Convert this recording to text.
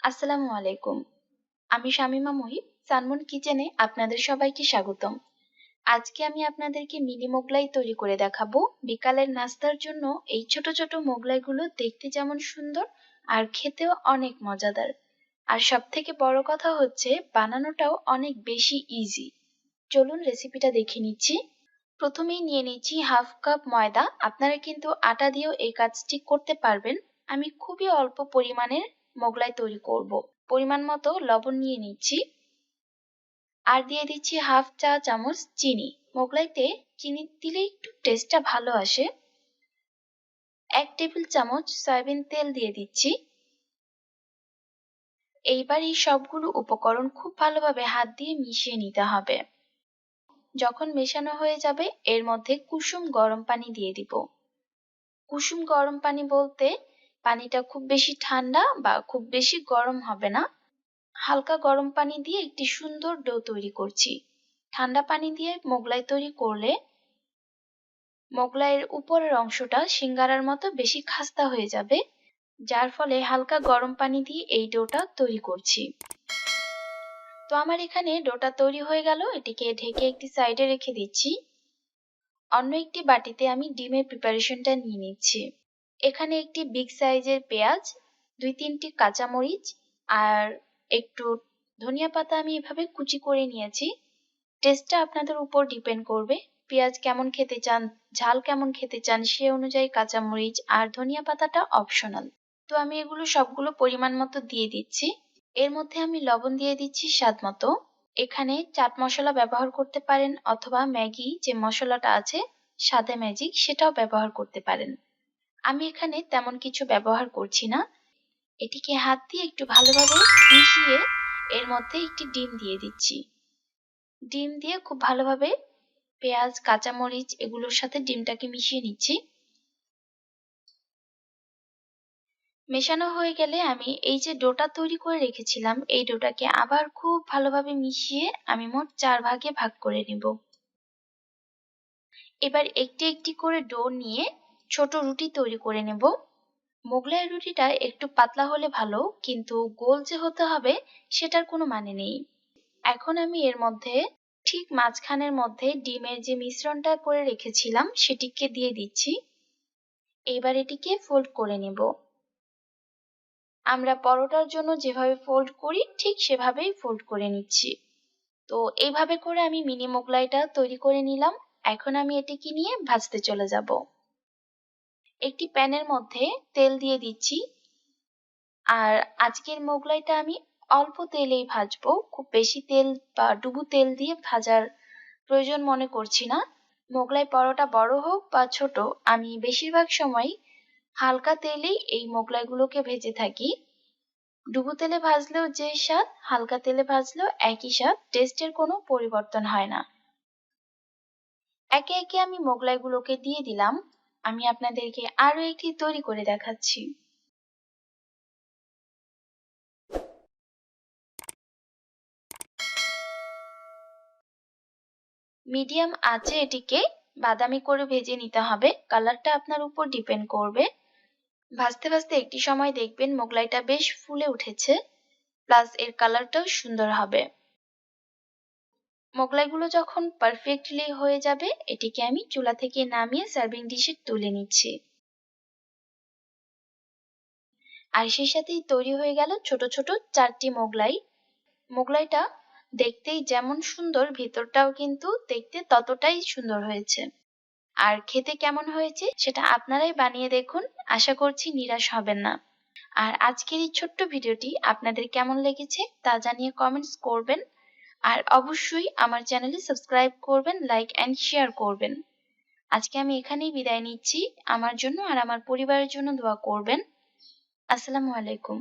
আসসালামু আলাইকুম। আমি শামিমা মুহিব, সানমুন কিচেনে আপনাদের সবাইকে স্বাগতম। আজকে আমি আপনাদেরকে মিনি মোগলাই তৈরি করে দেখাবো। বিকালের নাস্তার জন্য এই ছোট ছোট মোগলাইগুলো দেখতে যেমন সুন্দর আর খেতেও অনেক মজাদার। আর সবথেকে বড় কথা হচ্ছে বানানোটাও অনেক বেশি ইজি। চলুন রেসিপিটা দেখে নিচ্ছি। প্রথমেই নিয়ে নিচ্ছি হাফ কাপ ময়দা। আপনারা কিন্তু আটা দিয়েও এই কাজটি করতে পারবেন। আমি খুবই অল্প পরিমাণের মোগলাই তৈরি করব। পরিমাণ মতো লবণ নিয়ে নিচ্ছি আর দিয়ে দিচ্ছি হাফ চা চামচ চিনি। মোগলাইতে চিনি দিলে একটু টেস্টটা ভালো আসে। 1 টেবিল চামচ সয়াবিন তেল দিয়ে দিচ্ছি। এইবার এই সবগুলো উপকরণ খুব ভালোভাবে হাত দিয়ে মিশিয়ে নিতে হবে। যখন মেশানো হয়ে যাবে এর মধ্যে কুসুম গরম পানি দিয়ে দিব। কুসুম গরম পানি বলতে পানিটা খুব বেশি ঠান্ডা বা খুব বেশি গরম হবে না, হালকা গরম পানি দিয়ে একটি সুন্দর ডো তৈরি করছি। ঠান্ডা পানি দিয়ে মোগলাই তৈরি করলে মোগলাইয়ের উপরের অংশটা সিঙ্গারার মতো বেশি খাস্তা হয়ে যাবে, যার ফলে হালকা গরম পানি দিয়ে এই ডোটা তৈরি করছি। তো আমার এখানে ডোটা তৈরি হয়ে গেল, এটিকে ঢেকে একটি সাইডে রেখে দিচ্ছি। অন্য একটি বাটিতে আমি ডিমের প্রিপারেশনটা নিয়ে নিচ্ছি। এখানে একটি বিগ সাইজের পেঁয়াজ, 2-3টি কাঁচামরিচ আর একটু ধনিয়া পাতা আমি এভাবে কুচি করে নিয়েছি। টেস্টটা আপনাদের উপর ডিপেন্ড করবে, পেঁয়াজ কেমন খেতে চান, ঝাল কেমন খেতে চান সে অনুযায়ী কাঁচামরিচ আর ধনিয়া পাতাটা অপশনাল। তো আমি এগুলো সবগুলো পরিমাণ মতো দিয়ে দিচ্ছি। এর মধ্যে আমি লবণ দিয়ে দিচ্ছি স্বাদ মতো। এখানে চাট মশলা ব্যবহার করতে পারেন অথবা ম্যাগি যে মশলাটা আছে সাদা ম্যাজিক সেটাও ব্যবহার করতে পারেন। আমি এখানে তেমন কিছু ব্যবহার করছি না। এটিকে হাত দিয়ে একটু ভালোভাবে মিশিয়ে এর মধ্যে একটি ডিম দিয়ে দিচ্ছি। ডিম দিয়ে খুব ভালোভাবে পেঁয়াজ কাঁচামরিচ এগুলোর সাথে ডিমটাকে মিশিয়ে নিচ্ছি। মেশানো হয়ে গেলে আমি এই যে ডোটা তৈরি করে রেখেছিলাম এই ডোটাকে আবার খুব ভালোভাবে মিশিয়ে আমি মোট 4 ভাগে ভাগ করে নেব। এবার একটি একটি করে ডো নিয়ে ছোট রুটি তৈরি করে নেব। মোগলাই রুটিটা একটু পাতলা হলে ভালো, কিন্তু গোল যে হতে হবে সেটার কোনো মানে নেই। এখন আমি এর মধ্যে ঠিক মাঝখানের মধ্যে ডিমের যে মিশ্রণটা করে রেখেছিলাম সেটিকে দিয়ে দিচ্ছি। এবার এটিকে ফোল্ড করে নেব। আমরা পরোটার জন্য যেভাবে ফোল্ড করি ঠিক সেভাবেই ফোল্ড করে নিচ্ছি। তো এইভাবে করে আমি মিনি মোগলাইটা তৈরি করে নিলাম। এখন আমি এটিকে নিয়ে ভাজতে চলে যাব। একটি প্যানের মধ্যে তেল দিয়ে দিচ্ছি। আর আজকের মোগলাইটা আমি অল্প তেলেই ভাজবো, খুব বেশি তেল বা ডুবো তেল দিয়ে ভাজার প্রয়োজন মনে করছি না। মোগলাই পরোটা বড় হোক বা ছোট, আমি বেশিরভাগ সময় হালকা তেলেই এই মোগলাইগুলোকে ভেজে থাকি। ডুবো তেলে ভাজলেও যে স্বাদ, হালকা তেলে ভাজলেও একই স্বাদ, টেস্টের কোনো পরিবর্তন হয় না। একে একে আমি মোগলাইগুলোকে দিয়ে দিলাম। আমি আপনাদেরকে আরো একটি তৈরি করে দেখাচ্ছি। মিডিয়াম আঁচে এটিকে বাদামি করে ভেজে নিতে হবে, কালারটা আপনার উপর ডিপেন্ড করবে। ভাজতে ভাজতে একটি সময় দেখবেন মোগলাইটা বেশ ফুলে উঠেছে, প্লাস এর কালারটাও সুন্দর হবে। মোগলাইগুলো যখন পারফেক্টলি হয়ে যাবে এটিকে আমি চুলা থেকে নামিয়ে সার্ভিং ডিশে তুলে নিচ্ছি। আর সেই সাথেই তৈরি হয়ে গেল ছোট ছোট 4টি মোগলাই। মোগলাইটা দেখতেই যেমন সুন্দর ভেতরটাও কিন্তু দেখতে ততটাই সুন্দর হয়েছে। আর খেতে কেমন হয়েছে সেটা আপনারাই বানিয়ে দেখুন, আশা করছি নিরাশ হবেন না। আর আজকের এই ছোট্ট ভিডিওটি আপনাদের কেমন লেগেছে তা জানিয়ে কমেন্টস করবেন। আর অবশ্যই আমার চ্যানেলে সাবস্ক্রাইব করবেন, লাইক এন্ড শেয়ার করবেন। আজকে আমি এখানেই বিদায় নিচ্ছি। আমার জন্য আর আমার পরিবারের জন্য দোয়া করবেন। আসসালামু আলাইকুম।